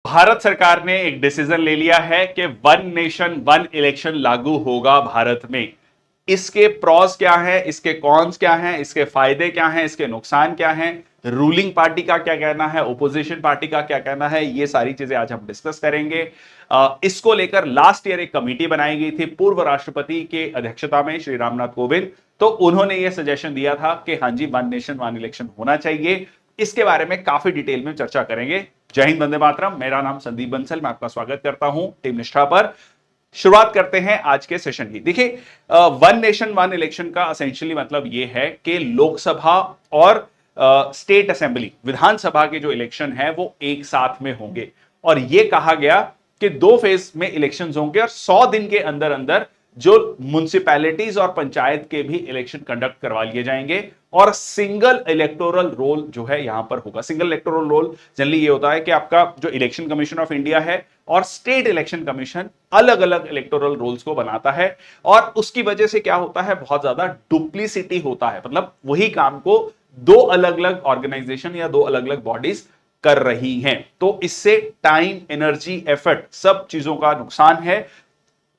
भारत सरकार ने एक डिसीजन ले लिया है कि वन नेशन वन इलेक्शन लागू होगा भारत में। इसके प्रॉस क्या है, इसके कॉन्स क्या हैं, इसके फायदे क्या हैं, इसके नुकसान क्या हैं, रूलिंग पार्टी का क्या कहना है, ओपोजिशन पार्टी का क्या कहना है, ये सारी चीजें आज हम डिस्कस करेंगे। इसको लेकर लास्ट ईयर एक कमेटी बनाई गई थी पूर्व राष्ट्रपति के अध्यक्षता में, श्री रामनाथ कोविंद। तो उन्होंने ये सजेशन दिया था कि हाँ जी, वन नेशन वन इलेक्शन होना चाहिए। इसके बारे में काफी डिटेल में चर्चा करेंगे। जय हिंद, वंदे मातरम। मेरा नाम संदीप बंसल, मैं आपका स्वागत करता हूं टीम निष्ठा पर। शुरुआत करते हैं आज के सेशन की। देखिए, वन नेशन वन इलेक्शन का एसेंशियली मतलब यह है कि लोकसभा और स्टेट असेंबली, विधानसभा के जो इलेक्शन है वो एक साथ में होंगे। और यह कहा गया कि 2 फेज में इलेक्शंस होंगे और 100 दिन के अंदर अंदर जो म्युनिसिपैलिटीज और पंचायत के भी इलेक्शन कंडक्ट करवा लिए जाएंगे। और सिंगल इलेक्टोरल रोल जो है यहां पर होगा। सिंगल इलेक्टोरल रोल जनरली ये होता है कि आपका जो इलेक्शन कमीशन ऑफ इंडिया है और स्टेट इलेक्शन कमीशन अलग अलग इलेक्टोरल रोल्स को बनाता है। और उसकी वजह से क्या होता है, बहुत ज्यादा डुप्लीसिटी होता है, मतलब वही काम को 2 अलग अलग ऑर्गेनाइजेशन या 2 अलग अलग बॉडीज कर रही हैं। तो इससे टाइम, एनर्जी, एफर्ट, सब चीजों का नुकसान है।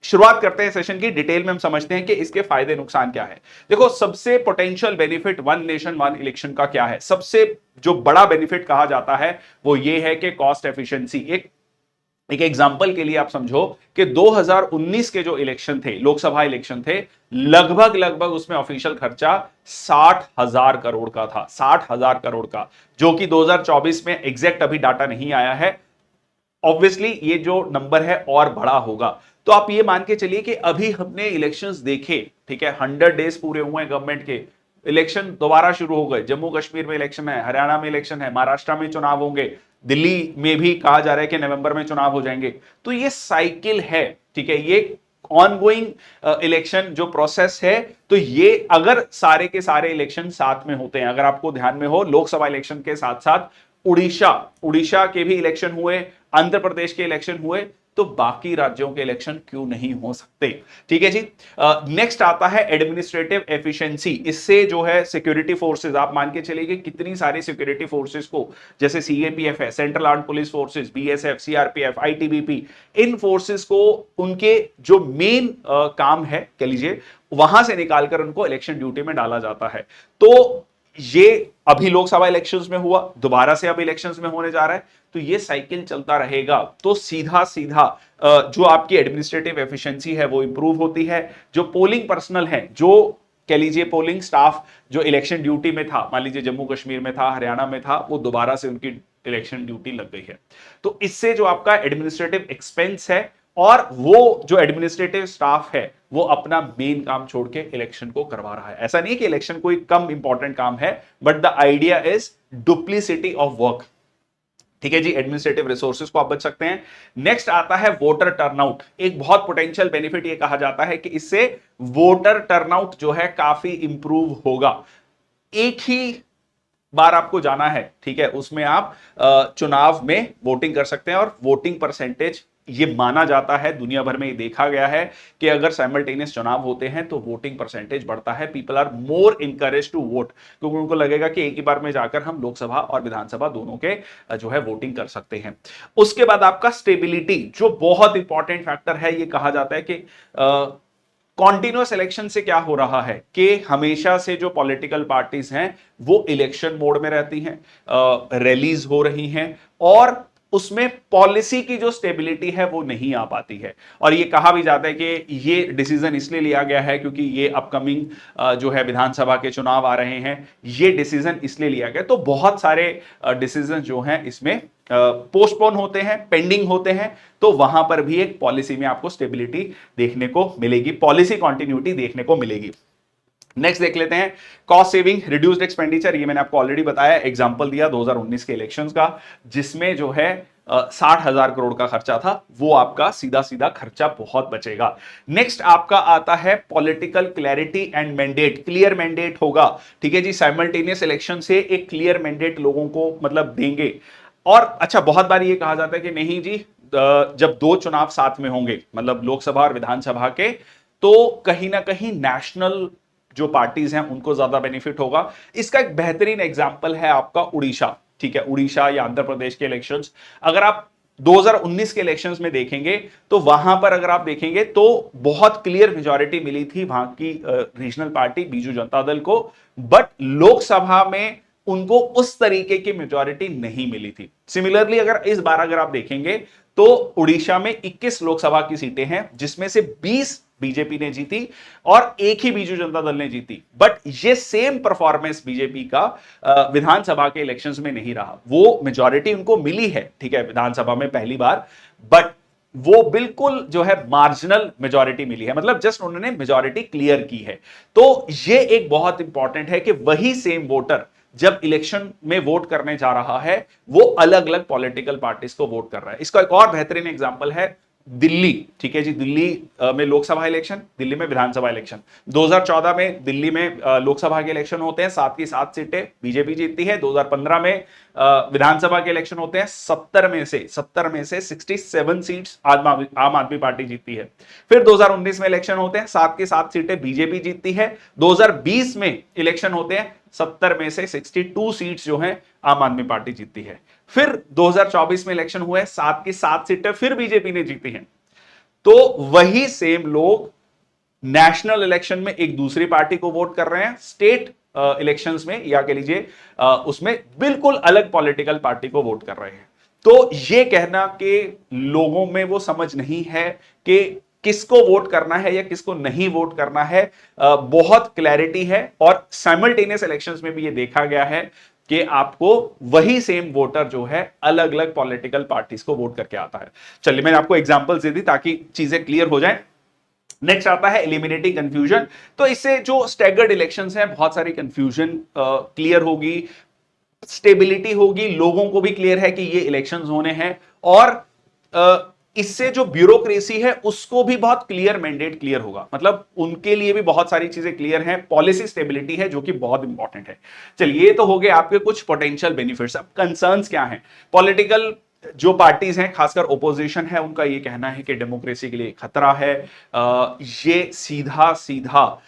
शुरुआत करते हैं सेशन की, डिटेल में हम समझते हैं कि इसके फायदे नुकसान क्या है। देखो, सबसे potential benefit one nation one election का क्या है, सबसे जो बड़ा बेनिफिट कहा जाता है वो ये है कि कॉस्ट एफिशिएंसी। एक एग्जांपल के लिए आप समझो कि 2019 के जो इलेक्शन थे, लोकसभा इलेक्शन थे, लगभग लगभग उसमें ऑफिशियल खर्चा 60,000 करोड़ का था। 60,000 करोड़ का, जो कि 2024 में एग्जैक्ट अभी डाटा नहीं आया है। ऑब्वियसली ये जो नंबर है और बड़ा होगा। तो आप ये मान के चलिए कि अभी हमने इलेक्शंस देखे, ठीक है, 100 डेज पूरे हुए हैं गवर्नमेंट के, इलेक्शन दोबारा शुरू हो गए। जम्मू कश्मीर में इलेक्शन है, हरियाणा में इलेक्शन है, महाराष्ट्र में चुनाव होंगे, दिल्ली में भी कहा जा रहा है कि नवंबर में चुनाव हो जाएंगे। तो ये साइकिल है, ठीक है, ये ऑनगोइंग इलेक्शन जो प्रोसेस है। तो ये अगर सारे के सारे इलेक्शन साथ में होते हैं, अगर आपको ध्यान में हो, लोकसभा इलेक्शन के साथ साथ उड़ीसा उड़ीसा के भी इलेक्शन हुए, आंध्र प्रदेश के इलेक्शन हुए, तो बाकी राज्यों के इलेक्शन क्यों नहीं हो सकते। ठीक है जी। नेक्स्ट आता है एडमिनिस्ट्रेटिव एफिशिएंसी। इससे जो है सिक्योरिटी फोर्सेस, आप मान के चलिए कि कितनी सारी सिक्योरिटी फोर्सेस को, जैसे सीएपीएफ है, central armed police forces, BSF, CRPF, ITBP, इन फोर्सेस को उनके जो मेन काम है कह लीजिए, वहां से निकालकर उनको इलेक्शन ड्यूटी में डाला जाता है। तो ये अभी लोकसभा इलेक्शंस में हुआ, दोबारा से अब इलेक्शंस में होने जा रहा है। तो ये साइकिल चलता रहेगा। तो सीधा सीधा जो आपकी एडमिनिस्ट्रेटिव एफिशिएंसी है वो इंप्रूव होती है। जो पोलिंग पर्सनल है, जो कह लीजिए पोलिंग स्टाफ जो इलेक्शन ड्यूटी में था, मान लीजिए जम्मू कश्मीर में था, हरियाणा में था, वो दोबारा से उनकी इलेक्शन ड्यूटी लग गई है। तो इससे जो आपका एडमिनिस्ट्रेटिव एक्सपेंस है और वो जो एडमिनिस्ट्रेटिव स्टाफ है वो अपना मेन काम छोड़ के इलेक्शन को करवा रहा है। ऐसा नहीं कि इलेक्शन कोई कम इंपॉर्टेंट काम है, but the idea is duplicity of work. ठीक है जी, एडमिनिस्ट्रेटिव रिसोर्सेज को आप बच सकते हैं। नेक्स्ट आता है वोटर टर्नआउट। एक बहुत पोटेंशियल बेनिफिट ये कहा जाता है कि इससे वोटर टर्नआउट जो है काफी इंप्रूव होगा। एक ही बार आपको जाना है, ठीक है, उसमें आप चुनाव में वोटिंग कर सकते हैं। और वोटिंग परसेंटेज, ये माना जाता है, दुनिया भर में ये देखा गया है कि अगर साइमल्टेनियस चुनाव होते हैं तो वोटिंग परसेंटेज बढ़ता है। People are more encourage to vote, क्योंकि उनको लगेगा कि एक ही बार में जाकर हम लोकसभा और विधानसभा दोनों के जो है वोटिंग कर सकते हैं। उसके बाद आपका स्टेबिलिटी, जो बहुत इंपॉर्टेंट फैक्टर है। ये कहा जाता है कि कॉन्टिन्यूअस इलेक्शन से क्या हो रहा है कि हमेशा से जो पॉलिटिकल पार्टीज हैं वो इलेक्शन मोड में रहती हैं, रैलीज हो रही हैं, और उसमें पॉलिसी की जो स्टेबिलिटी है वो नहीं आ पाती है। और ये कहा भी जाता है कि ये डिसीजन इसलिए लिया गया है क्योंकि ये अपकमिंग जो है विधानसभा के चुनाव आ रहे हैं, ये डिसीजन इसलिए लिया गया। तो बहुत सारे डिसीजन जो हैं इसमें पोस्टपोन होते हैं, पेंडिंग होते हैं। तो वहां पर भी एक पॉलिसी में आपको स्टेबिलिटी देखने को मिलेगी, पॉलिसी कंटिन्यूटी देखने को मिलेगी। नेक्स्ट देख लेते हैं कॉस्ट सेविंग, रिड्यूस्ड एक्सपेंडिचर। ये मैंने आपको ऑलरेडी बताया, एग्जांपल दिया 2019 के इलेक्शंस का, जिसमें जो है 60,000 करोड़ का खर्चा था, वो आपका सीधा सीधा खर्चा बहुत बचेगा। नेक्स्ट आपका आता है political clarity and mandate. Clear mandate होगा, ठीक है जी, साइमल्टेनियस इलेक्शन से एक क्लियर मैंडेट लोगों को मतलब देंगे। और अच्छा, बहुत बार ये कहा जाता है कि नहीं जी, जब 2 चुनाव साथ में होंगे, मतलब लोकसभा और विधानसभा के, तो कहीं ना कहीं नेशनल जो पार्टीज हैं उनको ज्यादा बेनिफिट होगा। इसका एक बेहतरीन एग्जांपल है आपका उड़ीसा, ठीक है, उड़ीसा या आंध्र प्रदेश के इलेक्शंस। अगर आप 2019 के इलेक्शंस में देखेंगे तो वहां पर अगर आप देखेंगे तो बहुत क्लियर मेजॉरिटी मिली थी वहां की रीजनल पार्टी बीजू जनता दल को, बट लोकसभा में उनको उस तरीके की मेजॉरिटी नहीं मिली थी। सिमिलरली अगर इस बार अगर आप देखेंगे तो उड़ीसा में 21 लोकसभा की सीटें हैं जिसमें से 20 बीजेपी ने जीती और एक ही बीजू जनता दल ने जीती, बट ये सेम परफॉर्मेंस बीजेपी का विधानसभा के इलेक्शंस में नहीं रहा। वो मेजॉरिटी उनको मिली है, ठीक है, विधानसभा में पहली बार, बट वो बिल्कुल जो है मार्जिनल मेजॉरिटी मिली है, मतलब जस्ट उन्होंने मेजॉरिटी क्लियर की है। तो ये एक बहुत इंपॉर्टेंट है कि वही सेम वोटर जब इलेक्शन में वोट करने जा रहा है वो अलग अलग पॉलिटिकल पार्टीज को वोट कर रहा है। इसका एक और बेहतरीन एग्जांपल है दिल्ली, ठीक है जी, दिल्ली में लोकसभा इलेक्शन, दिल्ली में विधानसभा इलेक्शन। 2014 में दिल्ली में लोकसभा के इलेक्शन होते हैं, 7 की 7 सीटें बीजेपी जीतती है। 2015 में विधानसभा के इलेक्शन होते हैं, 70 में से 67 सीट्स आम आदमी पार्टी जीतती है। फिर 2019 में इलेक्शन होते हैं, 7 की 7 सीटें बीजेपी जीतती है। 2020 में इलेक्शन होते हैं, 70 में से 62 सीट्स जो हैं आम आदमी पार्टी जीतती है। फिर 2024 में इलेक्शन हुए, 7 की 7 सीटें फिर बीजेपी ने जीती हैं। तो वही सेम लोग नेशनल इलेक्शन में एक दूसरी पार्टी को वोट कर रहे हैं, स्टेट इलेक्शंस में या कह लीजिए उसमें बिल्कुल अलग पॉलिटिकल पार्टी को वोट कर रहे हैं। तो यह कहना कि लोगों में वो समझ नहीं है कि किसको वोट करना है या किसको नहीं वोट करना है, बहुत क्लैरिटी है। और साइमल्टेनियस इलेक्शंस में भी ये देखा गया है कि आपको वही सेम वोटर जो है अलग अलग पॉलिटिकल पार्टीज को वोट करके आता है। चलिए मैंने आपको एग्जांपल्स दे दी ताकि चीजें क्लियर हो जाएं। नेक्स्ट आता है एलिमिनेटिंग कंफ्यूजन। तो इससे जो स्टैगर्ड इलेक्शंस हैं बहुत सारी कंफ्यूजन क्लियर होगी, स्टेबिलिटी होगी, लोगों को भी क्लियर है कि ये इलेक्शंस होने हैं, और इससे जो ब्यूरोक्रेसी है उसको भी बहुत क्लियर मैंडेट क्लियर होगा, मतलब उनके लिए भी बहुत सारी चीजें क्लियर हैं, पॉलिसी स्टेबिलिटी है जो कि बहुत इंपॉर्टेंट है। चलिए ये तो हो गए आपके कुछ पोटेंशियल बेनिफिट्स। अब कंसर्न्स क्या हैं? पॉलिटिकल जो पार्टीज हैं खासकर ओपोजिशन है उनका ये कहना है कि डेमोक्रेसी के लिए खतरा है, ये सीधा सीधा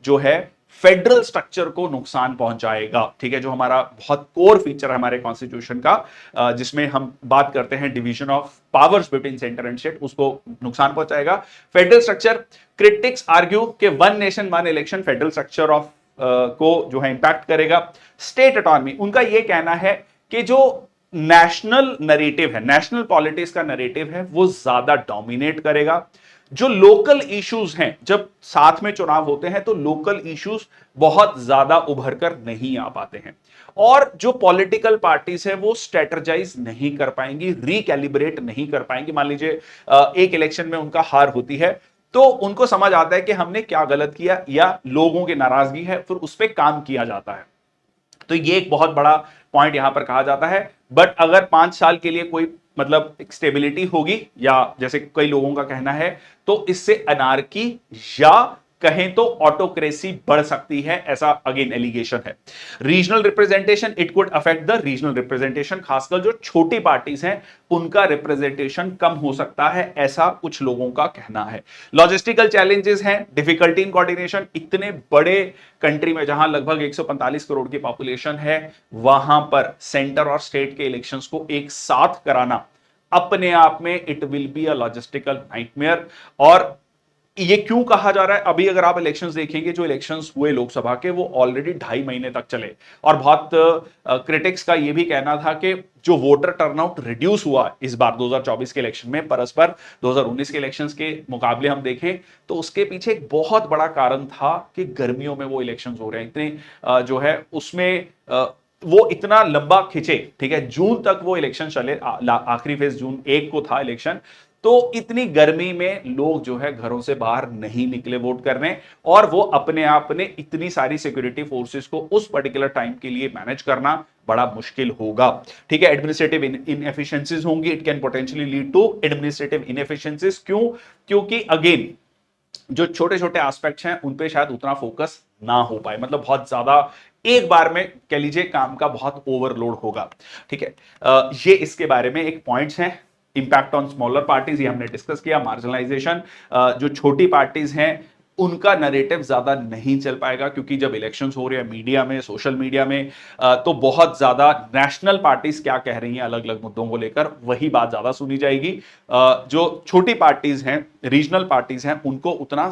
जो है फेडरल स्ट्रक्चर को नुकसान पहुंचाएगा, ठीक है, जो हमारा बहुत कोर फीचर है हमारे कॉन्स्टिट्यूशन का, जिसमें हम बात करते हैं division of powers between centre and state, उसको नुकसान पहुंचाएगा। फेडरल स्ट्रक्चर, क्रिटिक्स आर्ग्यू कि one nation one election federal structure of को जो है इंपैक्ट करेगा। स्टेट ऑटोनॉमी, उनका यह कहना है कि जो नेशनल नरेटिव है, नेशनल पॉलिटिक्स का नरेटिव है, वो ज्यादा डोमिनेट करेगा। जो लोकल इश्यूज हैं, जब साथ में चुनाव होते हैं तो लोकल इश्यूज बहुत ज्यादा उभर कर नहीं आ पाते हैं, और जो पॉलिटिकल पार्टीज है वो स्ट्रेटजाइज नहीं कर पाएंगी, रिकैलिब्रेट नहीं कर पाएंगी। मान लीजिए एक इलेक्शन में उनका हार होती है तो उनको समझ आता है कि हमने क्या गलत किया या लोगों की नाराजगी है, फिर उस पर काम किया जाता है। तो ये एक बहुत बड़ा पॉइंट यहां पर कहा जाता है। बट अगर 5 साल के लिए कोई मतलब स्टेबिलिटी होगी, या जैसे कई लोगों का कहना है, तो इससे अनार्की या कहें तो ऑटोक्रेसी बढ़ सकती है, ऐसा अगेन एलिगेशन है। Regional representation, it could affect the regional representation, खासकर जो छोटी पार्टीज हैं उनका रिप्रेजेंटेशन कम हो सकता है, ऐसा कुछ लोगों का कहना है। लॉजिस्टिकल चैलेंजेस हैं, डिफिकल्टी इन कोऑर्डिनेशन, इतने बड़े कंट्री में जहां लगभग 145 करोड़ की पॉपुलेशन है, वहां पर सेंटर और स्टेट के इलेक्शंस को एक साथ कराना अपने आप में it will be a logistical nightmare. और ये क्यों कहा जा रहा है? अभी अगर आप इलेक्शंस देखेंगे, जो इलेक्शंस हुए लोकसभा के वो ऑलरेडी 2.5 महीने तक चले, और बहुत क्रिटिक्स का ये भी कहना था कि जो वोटर टर्नआउट रिड्यूस हुआ इस बार 2024 के इलेक्शन में परस्पर 2019 के इलेक्शंस के मुकाबले हम देखें तो उसके पीछे एक बहुत बड़ा कारण था कि गर्मियों में वो इलेक्शंस हो रहे हैं, इतने जो है उसमें वो इतना लंबा खिंचे, ठीक है, जून तक वो इलेक्शन चले, आखिरी फेज जून 1 को था इलेक्शन। तो इतनी गर्मी में लोग जो है घरों से बाहर नहीं निकले वोट करने, और वो अपने आप ने इतनी सारी सिक्योरिटी फोर्सेस को उस पर्टिकुलर टाइम के लिए मैनेज करना बड़ा मुश्किल होगा, ठीक है। एडमिनिस्ट्रेटिव इनएफिशिएंसीज होंगी, it can potentially lead to administrative inefficiencies. क्यों? क्योंकि अगेन जो छोटे छोटे एस्पेक्ट्स हैं उन पे शायद उतना फोकस ना हो पाए, मतलब बहुत ज्यादा एक बार में कह लीजिए काम का बहुत ओवरलोड होगा, ठीक है। ये इसके बारे में एक पॉइंट्स हैं। इंपैक्ट ऑन स्मॉलर पार्टीज, ये हमने डिस्कस किया। मार्जिनलाइजेशन, जो छोटी पार्टीज हैं उनका नैरेटिव ज्यादा नहीं चल पाएगा, क्योंकि जब इलेक्शंस हो रहे हैं मीडिया में, सोशल मीडिया में, तो बहुत ज्यादा नेशनल पार्टीज क्या कह रही हैं अलग अलग मुद्दों को लेकर, वही बात ज्यादा सुनी जाएगी। जो छोटी पार्टीज हैं, रीजनल पार्टीज हैं, उनको उतना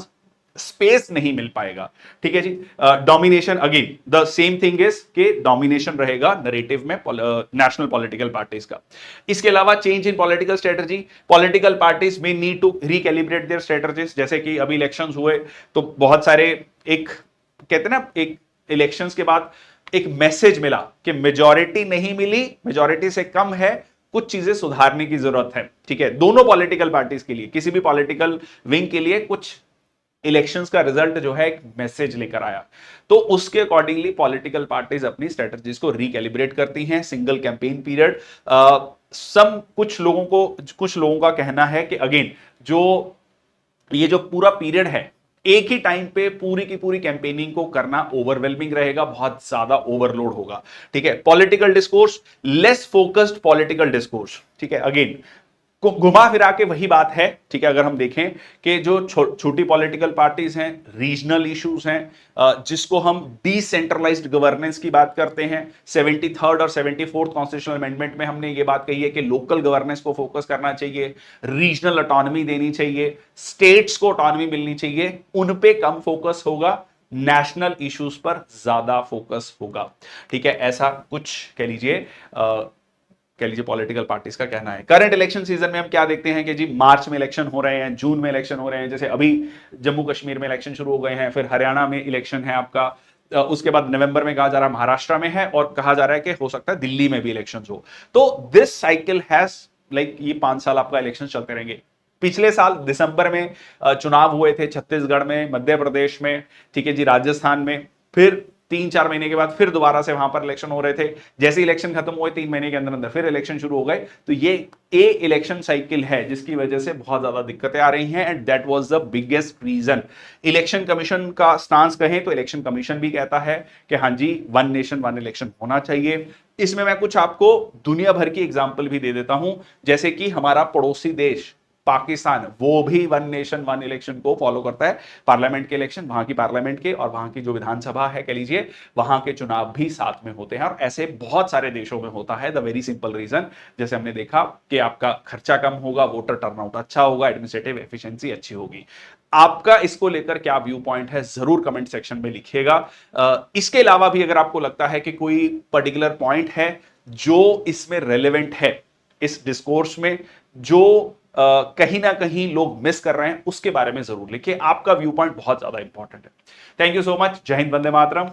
स्पेस नहीं मिल पाएगा। ठीक है जी। Domination, again the same thing is कि डोमिनेशन रहेगा नरेटिव में नेशनल पॉलिटिकल पार्टीज का। इसके अलावा change in political strategy, political parties में need to recalibrate their strategies. जैसे कि अभी इलेक्शंस हुए तो बहुत सारे, एक कहते हैं ना, एक इलेक्शंस के बाद एक मैसेज मिला कि मेजॉरिटी नहीं मिली, मेजॉरिटी से कम है, कुछ चीजें सुधारने की जरूरत है। ठीक है, दोनों पॉलिटिकल पार्टीज के लिए, किसी भी पॉलिटिकल विंग के लिए कुछ इलेक्शंस का रिजल्ट जो है एक मैसेज लेकर आया, तो उसके अकॉर्डिंगली पॉलिटिकल पार्टीज अपनी स्ट्रेटजीज को रिकैलिब्रेट करती हैं। सिंगल कैंपेन पीरियड, कुछ लोगों का कहना है कि अगेन ये जो पूरा पीरियड है, एक ही टाइम पे पूरी की पूरी कैंपेनिंग को करना ओवरवेलमिंग रहेगा, बहुत ज्यादा ओवरलोड होगा। ठीक है, political discourse, less focused political discourse. ठीक है, अगेन घुमा फिरा के वही बात है। ठीक है, अगर हम देखें कि जो छोटी पॉलिटिकल पार्टीज हैं, रीजनल इश्यूज हैं, जिसको हम डिसेंट्रलाइज्ड गवर्नेंस की बात करते हैं, 73rd और 74th कॉन्स्टिट्यूशनल अमेंडमेंट में हमने ये बात कही है कि लोकल गवर्नेंस को फोकस करना चाहिए, रीजनल ऑटोनॉमी देनी चाहिए, स्टेट्स को ऑटोनॉमी मिलनी चाहिए, उन पे कम फोकस होगा, नेशनल इश्यूज पर ज्यादा फोकस होगा। ठीक है, ऐसा कुछ कह लीजिए पॉलिटिकल पार्टीज का कहना है। करंट इलेक्शन सीजन में हम क्या देखते हैं कि जी मार्च में इलेक्शन हो रहे हैं, जून में इलेक्शन हो रहे हैं, जैसे अभी जम्मू कश्मीर में इलेक्शन शुरू हो गए हैं, फिर हरियाणा में इलेक्शन है आपका, उसके बाद नवंबर में कहा जा रहा है महाराष्ट्र में है, और कहा जा रहा है कि हो सकता है दिल्ली में भी इलेक्शन हो। तो दिस साइकिल हैज ये 5 साल आपका इलेक्शन चलते रहेंगे। पिछले साल दिसंबर में चुनाव हुए थे छत्तीसगढ़ में, मध्य प्रदेश में, ठीक है जी, राजस्थान में, फिर 3-4 महीने के बाद फिर दोबारा से वहां पर इलेक्शन हो रहे थे। जैसे इलेक्शन खत्म हुए 3 महीने के अंदर अंदर फिर इलेक्शन शुरू हो गए। तो ये इलेक्शन साइकिल है जिसकी वजह से बहुत ज्यादा दिक्कतें आ रही हैं, and that was the biggest reason. Election Commission का स्टांस कहें तो इलेक्शन कमीशन भी कहता है कि हाँ जी, वन नेशन वन इलेक्शन होना चाहिए। इसमें मैं कुछ आपको दुनिया भर की एग्जाम्पल भी दे देता हूं, जैसे कि हमारा पड़ोसी देश पाकिस्तान, वो भी वन नेशन वन इलेक्शन को फॉलो करता है। पार्लियामेंट के इलेक्शन, वहां की पार्लियामेंट के, और वहां की जो विधानसभा है कह लीजिए, वहां के चुनाव भी साथ में होते हैं, और ऐसे बहुत सारे देशों में होता है। द वेरी सिंपल रीजन, जैसे हमने देखा कि आपका खर्चा कम होगा, वोटर टर्नआउट अच्छा होगा, एडमिनिस्ट्रेटिव एफिशिएंसी अच्छी होगी। आपका इसको लेकर क्या व्यू पॉइंट है, जरूर कमेंट सेक्शन में लिखिएगा। इसके अलावा भी अगर आपको लगता है कि कोई पर्टिकुलर पॉइंट है जो इसमें रेलेवेंट है, इस डिस्कोर्स में, जो कहीं ना कहीं लोग मिस कर रहे हैं, उसके बारे में जरूर लिखिए। आपका व्यू पॉइंट बहुत ज्यादा इंपॉर्टेंट है। Thank you so much. जय हिंद, वंदे मातरम।